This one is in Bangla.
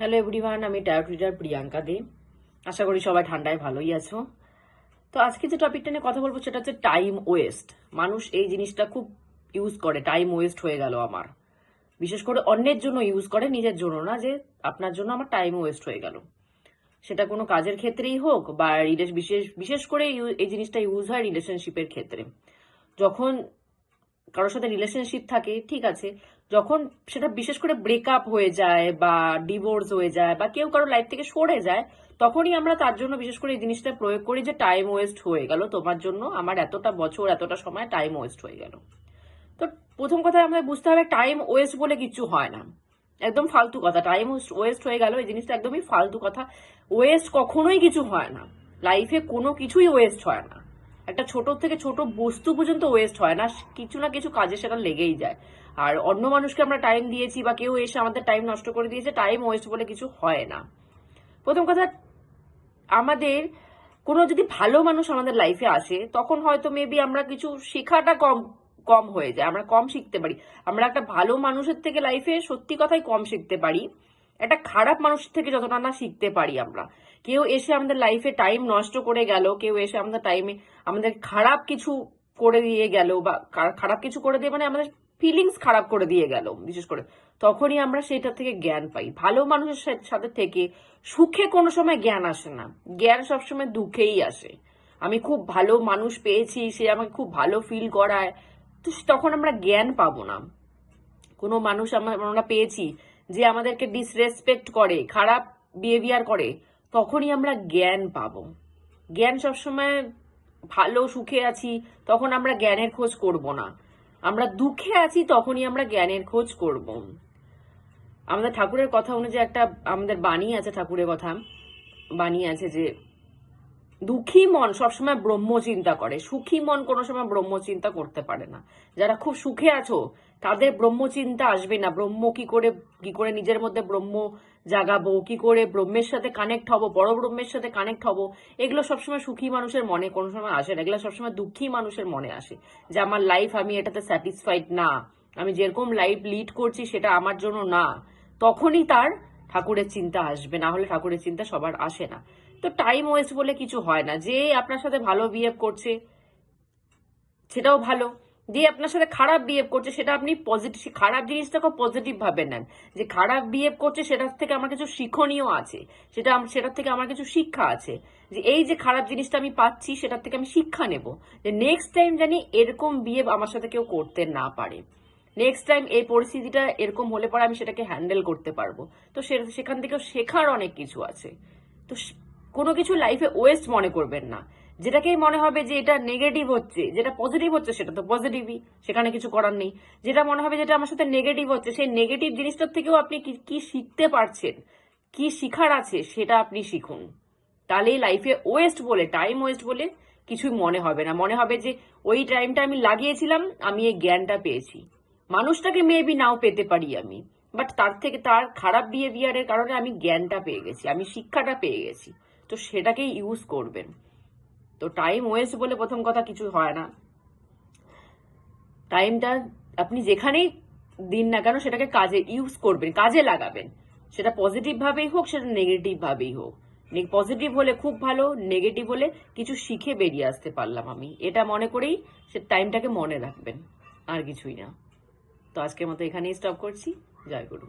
হ্যালো এভরিওয়ান, আমি ট্যারোট রিডার প্রিয়াঙ্কা দে। আশা করি সবাই ঠান্ডায় ভালোই আছো। তো আজকে যে টপিকটা নিয়ে কথা বলবো সেটা হচ্ছে টাইম ওয়েস্ট। মানুষ এই জিনিসটা খুব ইউজ করে, টাইম ওয়েস্ট হয়ে গেল আমার। বিশেষ করে অন্যের জন্য ইউজ করে, নিজের জন্য না, যে আপনার জন্য আমার টাইম ওয়েস্ট হয়ে গেল। সেটা কোনো কাজের ক্ষেত্রেই হোক বা বিশেষ বিশেষ করে এই জিনিসটা ইউজ হয় রিলেশনশিপের ক্ষেত্রে। যখন কারোর সাথে রিলেশনশিপ থাকে, ঠিক আছে, যখন সেটা বিশেষ করে ব্রেকআপ হয়ে যায় বা ডিভোর্স হয়ে যায় বা কেউ কারো লাইফ থেকে সরে যায়, তখনই আমরা তার জন্য বিশেষ করে এই জিনিসটা প্রয়োগ করি যে টাইম ওয়েস্ট হয়ে গেল তোমার জন্য, আমার এতটা বছর এতটা সময় টাইম ওয়েস্ট হয়ে গেল। তো প্রথম কথা আমাদের বুঝতে হবে টাইম ওয়েস্ট বলে কিছু হয় না, একদম ফালতু কথা। টাইম ওয়েস্ট হয়ে গেল এই জিনিসটা একদমই ফালতু কথা। ওয়েস্ট কখনোই কিছু হয় না, লাইফে কোনো কিছুই ওয়েস্ট হয় না। একটা ছোট থেকে ছোট বস্তু পর্যন্ত ওয়েস্ট হয় না, কিছু না কিছু কাজে সেটা লেগেই যায়। আর অন্য মানুষকে আমরা টাইম দিয়েছি বা কেউ এসে আমাদের টাইম নষ্ট করে দিয়েছে, টাইম ওয়েস্ট বলে কিছু হয় না। প্রথম কথা, আমাদের কোনো যদি ভালো মানুষ আমাদের লাইফে আসে তখন হয়তো মেবি আমরা কিছু শেখাটা কম কম হয়ে যায়, আমরা কম শিখতে পারি। আমরা একটা ভালো মানুষের থেকে লাইফে সত্যি কথাই কম শিখতে পারি, একটা খারাপ মানুষের থেকে যতটা না শিখতে পারি আমরা। কেউ এসে আমাদের লাইফে টাইম নষ্ট করে গেল, কেউ এসে আমাদের টাইমে আমাদের খারাপ কিছু করে দিয়ে গেল, বা খারাপ কিছু করে দিয়ে মানে আমাদের ফিলিংস খারাপ করে দিয়ে গেল বিশেষ করে, তখনই আমরা সেটা থেকে জ্ঞান পাই। ভালো মানুষের সাথে থেকে সুখে কোনো সময় জ্ঞান আসে না, জ্ঞান সবসময় দুঃখেই আসে। আমি খুব ভালো মানুষ পেয়েছি, সে আমাকে খুব ভালো ফিল করায়, তো তখন আমরা জ্ঞান পাবো না। কোনো মানুষ আমরা পেয়েছি যে আমাদেরকে ডিসরেসপেক্ট করে, খারাপ বিহেভিয়ার করে, তখনই আমরা জ্ঞান পাবো। জ্ঞান সবসময় ভালো সুখে আছি তখন আমরা জ্ঞানের খোঁজ করব না, আমরা দুঃখে আছি তখনই আমরা জ্ঞানের খোঁজ করব। আমাদের ঠাকুরের কথা অনুযায়ী একটা আমাদের বাণী আছে, ঠাকুরের কথা বাণী আছে যে দুঃখী মন সবসময় ব্রহ্ম চিন্তা করে, সুখী মন কোনো সময় ব্রহ্ম চিন্তা করতে পারে না। যারা খুব সুখে আছো তাদের ব্রহ্ম চিন্তা আসবে না। ব্রহ্ম কি করে নিজের মধ্যে ব্রহ্ম জাগাবো, কি করে ব্রহ্মের সাথে কানেক্ট হব, বড় ব্রহ্মের সাথে কানেক্ট হব, এগুলো সবসময় সুখী মানুষের মনে কোনো সময় আসে না। এগুলো সবসময় দুঃখী মানুষের মনে আসে যে আমার লাইফ, আমি এটাতে স্যাটিসফাইড না, আমি যেরকম লাইফ লিড করছি সেটা আমার জন্য না। তখনই তার ঠাকুরের চিন্তা আসবে, না হলে ঠাকুরের চিন্তা সবার আসে না। তো টাইম ওয়েস্ট বলে কিছু হয় না। যে আপনার সাথে ভালো বিহেভ করছে সেটাও ভালো, যে আপনার সাথে খারাপ বিহেভ করছে সেটা আপনি পজিটিভ, খারাপ জিনিসটাকে পজিটিভ ভাবে নেন, যে খারাপ বিহেভ করছে সেটার থেকে আমার কিছু শিক্ষণীয় আছে, সেটার থেকে আমার কিছু শিক্ষা আছে, যে এই যে খারাপ জিনিসটা আমি পাচ্ছি সেটার থেকে আমি শিক্ষা নেব, যে নেক্সট টাইম জানি এরকম বিহেভ আমার সাথে কেউ করতে না পারে। নেক্সট টাইম এই পরিস্থিতিটা এরকম হলে পরে আমি সেটাকে হ্যান্ডেল করতে পারবো। তো সেখান থেকেও শেখার অনেক কিছু আছে। তো কোনো কিছু লাইফে ওয়েস্ট মনে করবেন না। যেটাকেই মনে হবে যে এটা নেগেটিভ হচ্ছে, যেটা পজিটিভ হচ্ছে সেটা তো পজিটিভই, সেখানে কিছু করার নেই। যেটা মনে হবে যেটা আমার সাথে নেগেটিভ হচ্ছে, সেই নেগেটিভ জিনিসটার থেকেও আপনি কি শিখতে পারছেন, কি শিখার আছে সেটা আপনি শিখুন। তাহলেই লাইফে ওয়েস্ট বলে, টাইম ওয়েস্ট বলে কিছুই মনে হবে না। মনে হবে যে ওই টাইমটা আমি লাগিয়েছিলাম, আমি এই জ্ঞানটা পেয়েছি। মানুষটাকে মেবি নাও পেতে পারি আমি, বাট তার খারাপ বিহেভিয়ারের কারণে আমি জ্ঞানটা পেয়ে গেছি, আমি শিক্ষাটা পেয়ে গেছি। তো সেটাকেই ইউজ করবেন। তো টাইম ওয়েস্ট বলে প্রথম কথা কিছু হয় না। টাইমটা আপনি যেখানেই দিন না কেন সেটাকে কাজে ইউজ করবেন, কাজে লাগাবেন। সেটা পজিটিভ ভাবেই হোক, সেটা নেগেটিভ ভাবেই হোক। পজিটিভ হলে খুব ভালো, নেগেটিভ হলে কিছু শিখে বেরিয়ে আসতে পারলাম আমি, এটা মনে করেই সে টাইমটাকে মনে রাখবেন, আর কিছুই না। তো আজকের মতো এখানেই স্টপ করছি। জয় গুরু।